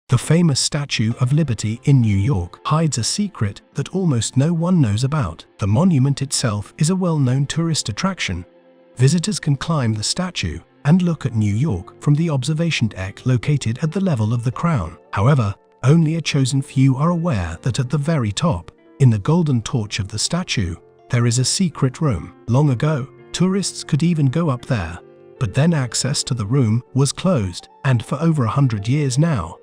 The famous Statue of Liberty in New York hides a secret that almost no one knows about. The monument itself is a well-known tourist attraction. Visitors can climb the statue and look at New York from the observation deck located at the level of the crown. However, only a chosen few are aware that at the very top, in the golden torch of the statue, there is a secret room. Long ago, tourists could even go up there, but then access to the room was closed, and for over 100 years now,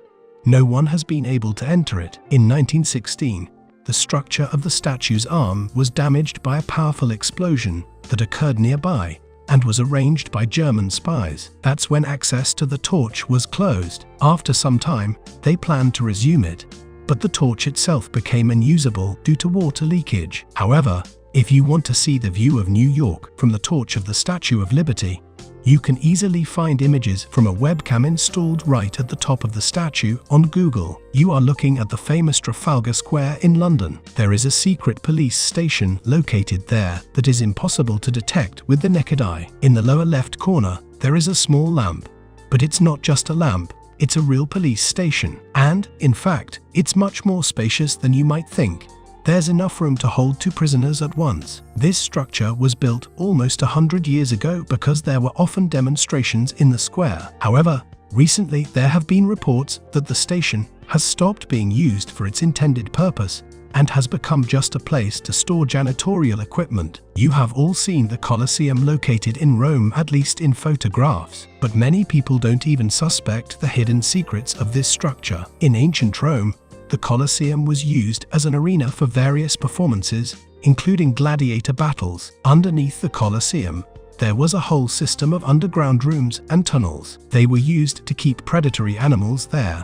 no one has been able to enter it. In 1916, the structure of the statue's arm was damaged by a powerful explosion that occurred nearby and was arranged by German spies. That's when access to the torch was closed. After some time, they planned to resume it, but the torch itself became unusable due to water leakage. However, if you want to see the view of New York from the torch of the Statue of Liberty, you can easily find images from a webcam installed right at the top of the statue on Google. You are looking at the famous Trafalgar Square in London. There is a secret police station located there that is impossible to detect with the naked eye. In the lower left corner, there is a small lamp. But it's not just a lamp, it's a real police station. And, in fact, it's much more spacious than you might think. There's enough room to hold 2 prisoners at once. This structure was built almost 100 years ago because there were often demonstrations in the square. However, recently there have been reports that the station has stopped being used for its intended purpose and has become just a place to store janitorial equipment. You have all seen the Colosseum located in Rome, at least in photographs, but many people don't even suspect the hidden secrets of this structure. In ancient Rome, the Colosseum was used as an arena for various performances, including gladiator battles. Underneath the Colosseum, there was a whole system of underground rooms and tunnels. They were used to keep predatory animals there,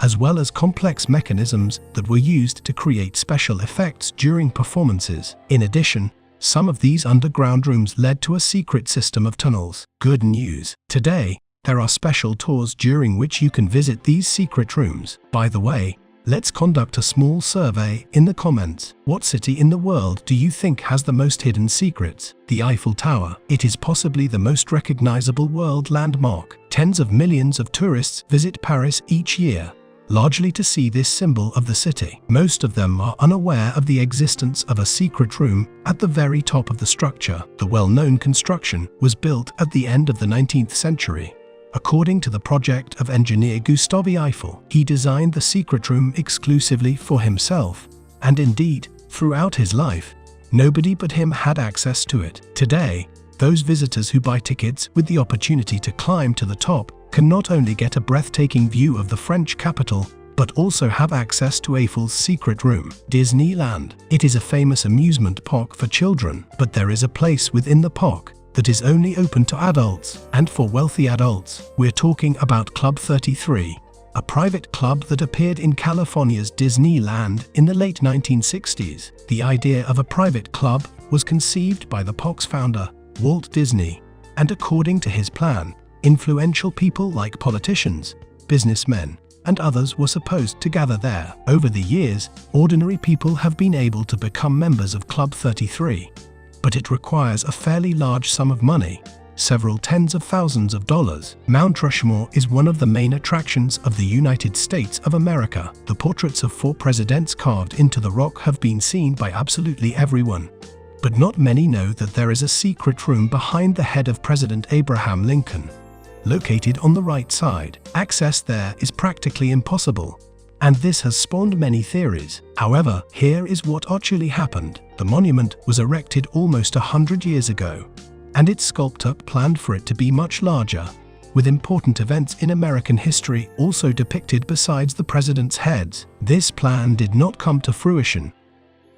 as well as complex mechanisms that were used to create special effects during performances. In addition, some of these underground rooms led to a secret system of tunnels. Good news! Today, there are special tours during which you can visit these secret rooms. By the way, let's conduct a small survey in the comments. What city in the world do you think has the most hidden secrets? The Eiffel Tower. It is possibly the most recognizable world landmark. Tens of millions of tourists visit Paris each year, largely to see this symbol of the city. Most of them are unaware of the existence of a secret room at the very top of the structure. The well-known construction was built at the end of the 19th century. According to the project of engineer Gustave Eiffel, he designed the secret room exclusively for himself, and indeed, throughout his life, nobody but him had access to it. Today, those visitors who buy tickets with the opportunity to climb to the top can not only get a breathtaking view of the French capital, but also have access to Eiffel's secret room. Disneyland. It is a famous amusement park for children, but there is a place within the park that is only open to adults, and for wealthy adults. We're talking about Club 33, a private club that appeared in California's Disneyland in the late 1960s. The idea of a private club was conceived by the park's founder, Walt Disney, and according to his plan, influential people like politicians, businessmen, and others were supposed to gather there. Over the years, ordinary people have been able to become members of Club 33. But it requires a fairly large sum of money, several tens of thousands of dollars. Mount Rushmore is one of the main attractions of the United States of America. The portraits of 4 presidents carved into the rock have been seen by absolutely everyone. But not many know that there is a secret room behind the head of President Abraham Lincoln. Located on the right side, access there is practically impossible, and this has spawned many theories. However, here is what actually happened. The monument was erected almost 100 years ago, and its sculptor planned for it to be much larger, with important events in American history also depicted besides the president's heads. This plan did not come to fruition,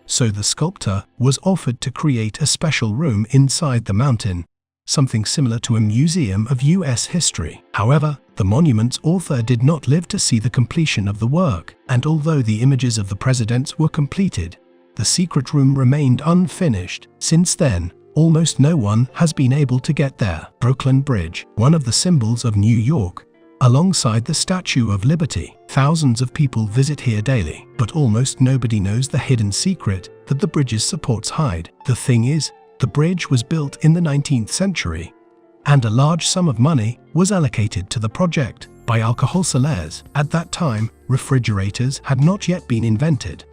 so the sculptor was offered to create a special room inside the mountain, something similar to a museum of US history. However, the monument's author did not live to see the completion of the work, and although the images of the presidents were completed, the secret room remained unfinished. Since then, almost no one has been able to get there. Brooklyn Bridge, one of the symbols of New York, alongside the Statue of Liberty. Thousands of people visit here daily, but almost nobody knows the hidden secret that the bridge's supports hide. The thing is, the bridge was built in the 19th century, and a large sum of money was allocated to the project by alcohol sellers. At that time, refrigerators had not yet been invented,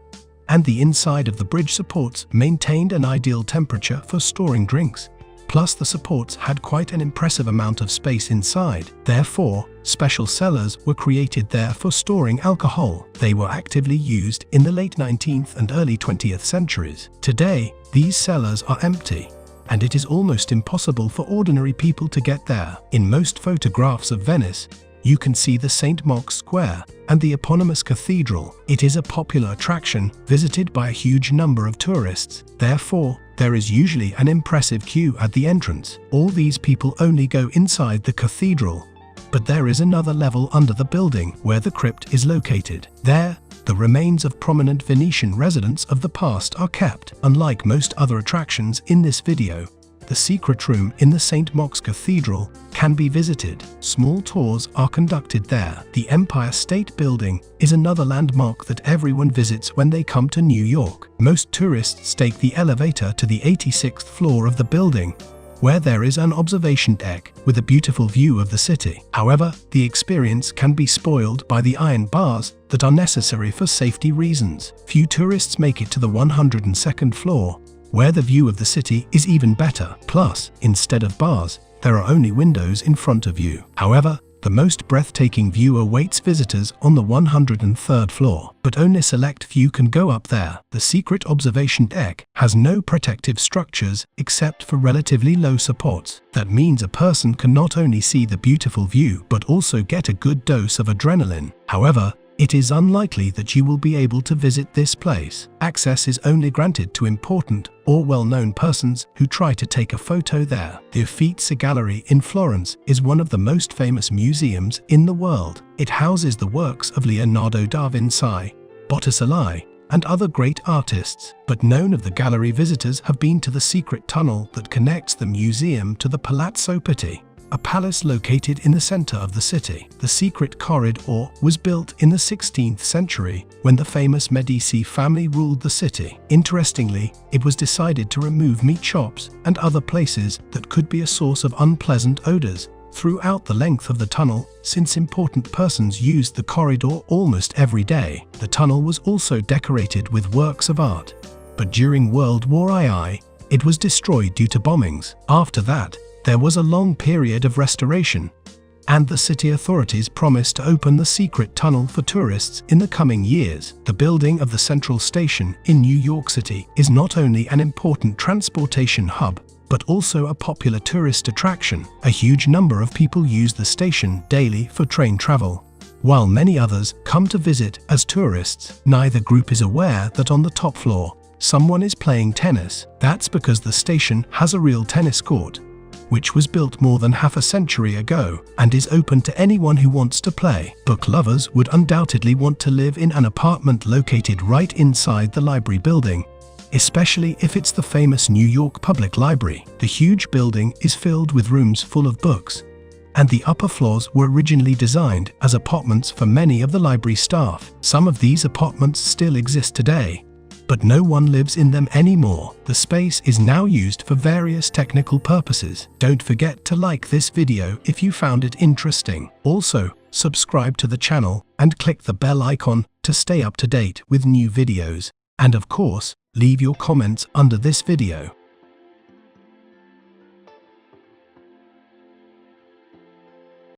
and the inside of the bridge supports maintained an ideal temperature for storing drinks. Plus, the supports had quite an impressive amount of space inside. Therefore, special cellars were created there for storing alcohol. They were actively used in the late 19th and early 20th centuries. Today, these cellars are empty, and it is almost impossible for ordinary people to get there. In most photographs of Venice, you can see the St. Mark's Square and the eponymous cathedral. It is a popular attraction visited by a huge number of tourists. Therefore, there is usually an impressive queue at the entrance. All these people only go inside the cathedral, but there is another level under the building where the crypt is located. There, the remains of prominent Venetian residents of the past are kept. Unlike most other attractions in this video, the secret room in the St. Mark's Cathedral can be visited. Small tours are conducted there. The Empire State Building is another landmark that everyone visits when they come to New York. Most tourists take the elevator to the 86th floor of the building, where there is an observation deck with a beautiful view of the city. However, the experience can be spoiled by the iron bars that are necessary for safety reasons. Few tourists make it to the 102nd floor, where the view of the city is even better. Plus, instead of bars, there are only windows in front of you. However, the most breathtaking view awaits visitors on the 103rd floor, but only a select few can go up there. The secret observation deck has no protective structures except for relatively low supports. That means a person can not only see the beautiful view but also get a good dose of adrenaline. However, it is unlikely that you will be able to visit this place. Access is only granted to important or well-known persons who try to take a photo there. The Uffizi Gallery in Florence is one of the most famous museums in the world. It houses the works of Leonardo da Vinci, Botticelli, and other great artists, but none of the gallery visitors have been to the secret tunnel that connects the museum to the Palazzo Pitti, a palace located in the center of the city. The secret corridor was built in the 16th century when the famous Medici family ruled the city. Interestingly, it was decided to remove meat shops and other places that could be a source of unpleasant odors throughout the length of the tunnel, since important persons used the corridor almost every day. The tunnel was also decorated with works of art, but during World War II, it was destroyed due to bombings. After that, there was a long period of restoration, and the city authorities promised to open the secret tunnel for tourists in the coming years. The building of the Central Station in New York City is not only an important transportation hub, but also a popular tourist attraction. A huge number of people use the station daily for train travel, while many others come to visit as tourists. Neither group is aware that on the top floor, someone is playing tennis. That's because the station has a real tennis court, which was built more than half a century ago and is open to anyone who wants to play. Book lovers would undoubtedly want to live in an apartment located right inside the library building, especially if it's the famous New York Public Library. The huge building is filled with rooms full of books, and the upper floors were originally designed as apartments for many of the library staff. Some of these apartments still exist today, but no one lives in them anymore. The space is now used for various technical purposes. Don't forget to like this video if you found it interesting. Also, subscribe to the channel and click the bell icon to stay up to date with new videos. And of course, leave your comments under this video.